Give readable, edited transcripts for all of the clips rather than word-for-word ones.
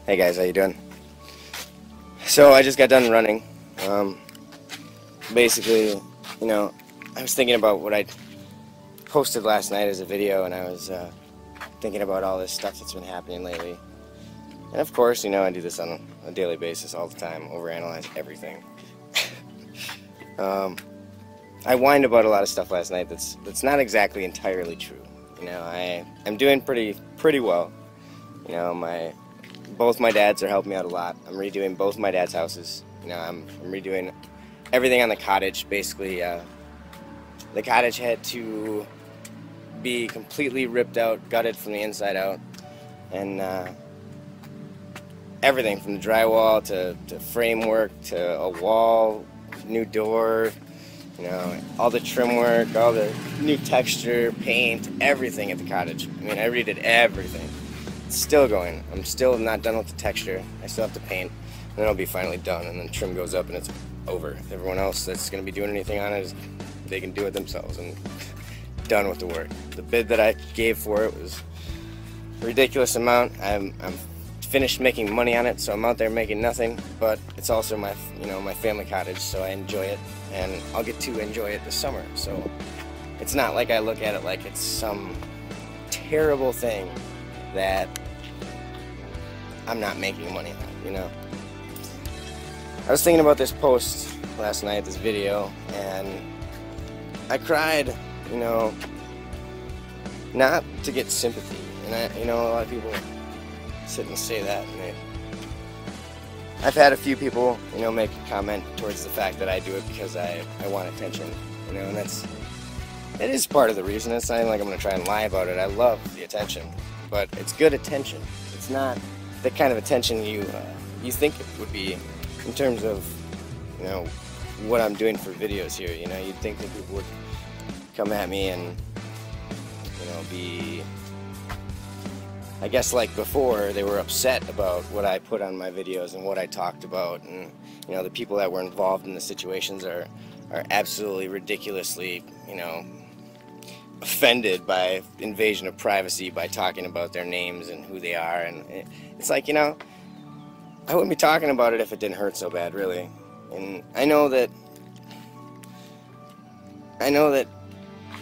Hey guys, how you doing? So I just got done running. Basically, you know, I was thinking about what I posted last night as a video, and I was thinking about all this stuff that's been happening lately. And of course, you know, I do this on a daily basis all the time, overanalyze everything. I whined about a lot of stuff last night that's not exactly entirely true. You know, I'm doing pretty well. You know, both my dads are helping me out a lot. I'm redoing both my dad's houses. You know, I'm redoing everything on the cottage. Basically, the cottage had to be completely ripped out, gutted from the inside out, and everything from the drywall to framework to a wall, new door, you know, all the trim work, all the new texture, paint, everything at the cottage. I mean, I redid everything. It's still going. I'm still not done with the texture. I still have to paint, and then I'll be finally done, and then trim goes up and it's over. Everyone else that's going to be doing anything on it, they can do it themselves, and done with the work. The bid that I gave for it was a ridiculous amount. I'm finished making money on it, so I'm out there making nothing, but it's also my family cottage, so I enjoy it, and I'll get to enjoy it this summer. So it's not like I look at it like it's some terrible thing that I'm not making money on, you know. I was thinking about this post last night, this video, and I cried, you know, not to get sympathy. And you know, a lot of people sit and say that, and I've had a few people, you know, make a comment towards the fact that I do it because I want attention, you know, and it is part of the reason. It's not like I'm going to try and lie about it. I love the attention, but it's good attention. It's not the kind of attention you think it would be in terms of, you know, what I'm doing for videos here. You know, you'd think that people would come at me and, you know, be, I guess like before, they were upset about what I put on my videos and what I talked about, and, you know, the people that were involved in the situations are absolutely ridiculously, you know, offended by invasion of privacy by talking about their names and who they are. And it's like, you know, I wouldn't be talking about it if it didn't hurt so bad, really. And I know that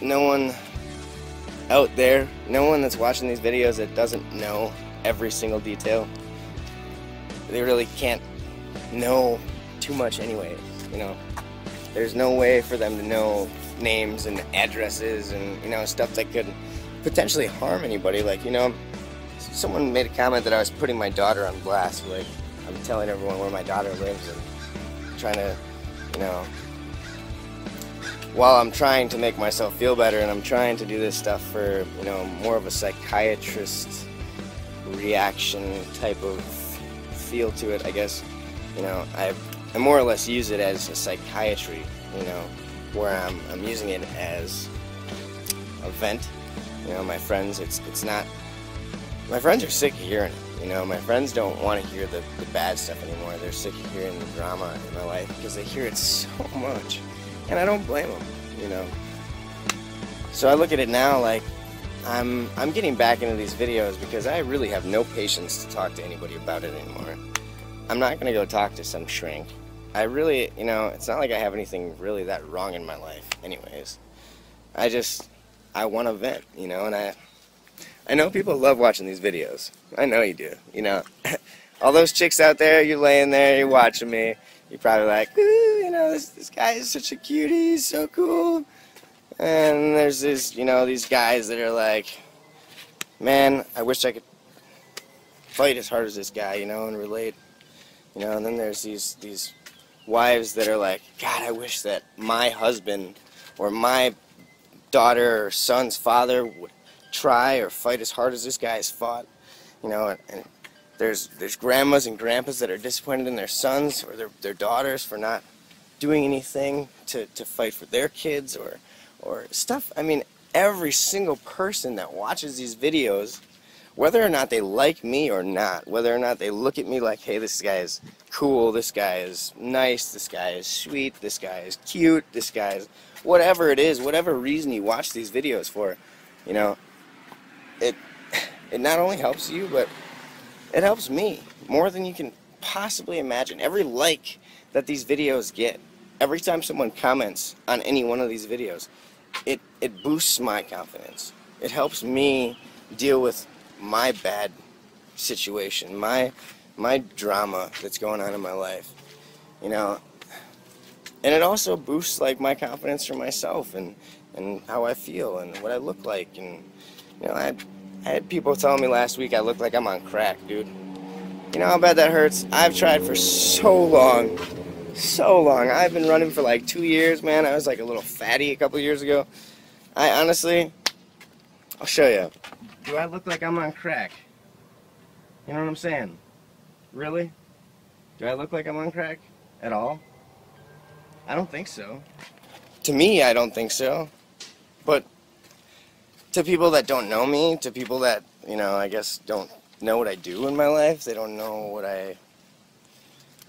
no one out there, no one that's watching these videos that doesn't know every single detail, they really can't know too much anyways, you know. There's no way for them to know names and addresses and, you know, stuff that could potentially harm anybody. Like, you know, someone made a comment that I was putting my daughter on blast. Like, I'm telling everyone where my daughter lives and trying to, you know, while I'm trying to make myself feel better, and I'm trying to do this stuff for, you know, more of a psychiatrist reaction type of feel to it, I guess. You know, I more or less use it as a psychiatry, you know, where I'm using it as a vent. You know, my friends, it's not, my friends are sick of hearing it, you know. My friends don't want to hear the bad stuff anymore. They're sick of hearing the drama in my life because they hear it so much, and I don't blame them, you know. So I look at it now like I'm getting back into these videos because I really have no patience to talk to anybody about it anymore. I'm not gonna go talk to some shrink. I really, you know, it's not like I have anything really that wrong in my life anyways. I want to vent, you know, and I know people love watching these videos. I know you do, you know. All those chicks out there, you're laying there, you're watching me, you're probably like, ooh, you know, this guy is such a cutie, he's so cool. And there's this, you know, these guys that are like, man, I wish I could fight as hard as this guy, you know, and relate. You know, and then there's these wives that are like, God, I wish that my husband or my daughter or son's father would try or fight as hard as this guy has fought. You know, and there's grandmas and grandpas that are disappointed in their sons or their daughters for not doing anything to fight for their kids or stuff. I mean, every single person that watches these videos, whether or not they like me or not, whether or not they look at me like, hey, this guy is cool, this guy is nice, this guy is sweet, this guy is cute, this guy is whatever it is, whatever reason you watch these videos for, you know, it not only helps you, but It helps me more than you can possibly imagine. Every like that these videos get, every time someone comments on any one of these videos, it boosts my confidence. It helps me deal with my bad situation, my drama that's going on in my life, you know. And it also boosts like my confidence for myself and how I feel and what I look like. And you know, I had people telling me last week I look like I'm on crack, dude. You know how bad that hurts? I've tried for so long. So long. I've been running for like 2 years, man. I was like a little fatty a couple years ago. I honestly, I'll show you. Do I look like I'm on crack? You know what I'm saying? Really? Do I look like I'm on crack at all? I don't think so. To me, I don't think so. But to people that don't know me, to people that, you know, I guess don't know what I do in my life, they don't know what I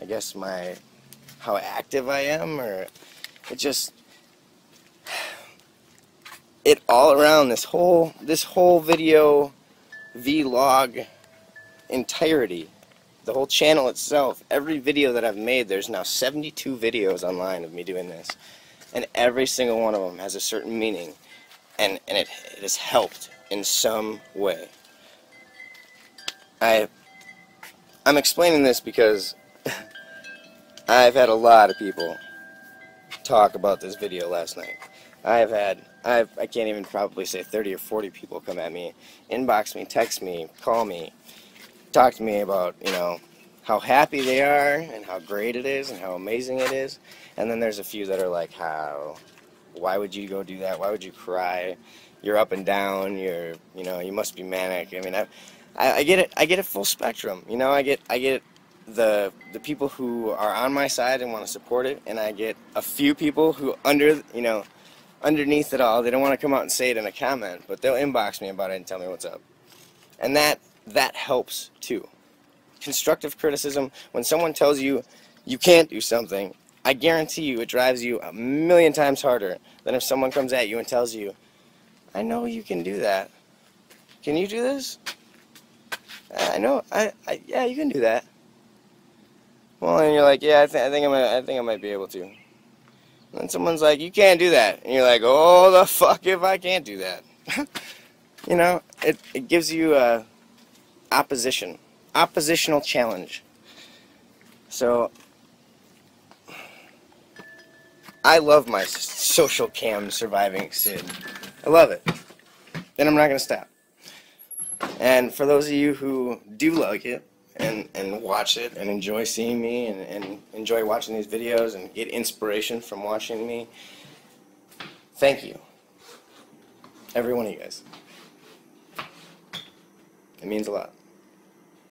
guess how active I am, or it just, it all around this whole video vlog entirety, the whole channel itself, every video that I've made, there's now 72 videos online of me doing this, and every single one of them has a certain meaning, and it has helped in some way. I'm explaining this because I've had a lot of people talk about this video last night. I can't even probably say 30 or 40 people come at me, inbox me, text me, call me, talk to me about, you know, how happy they are and how great it is and how amazing it is. And then there's a few that are like, why would you go do that? Why would you cry? You're up and down. You know, you must be manic. I mean, I get it. I get it full spectrum. You know, I get the people who are on my side and want to support it, and I get a few people who underneath it all, they don't want to come out and say it in a comment, but they'll inbox me about it and tell me what's up. And that helps too. Constructive criticism, when someone tells you you can't do something, I guarantee you it drives you a million times harder than if someone comes at you and tells you, I know you can do that. Can you do this? I know, yeah, you can do that. Well, and you're like, yeah, I think I might be able to. And then someone's like, you can't do that. And you're like, oh, the fuck if I can't do that. You know, it gives you oppositional challenge. So, I love my social cam surviving Sid. I love it. And I'm not going to stop. And for those of you who do like it, and watch it and enjoy seeing me and enjoy watching these videos and get inspiration from watching me, thank you. Every one of you guys. It means a lot.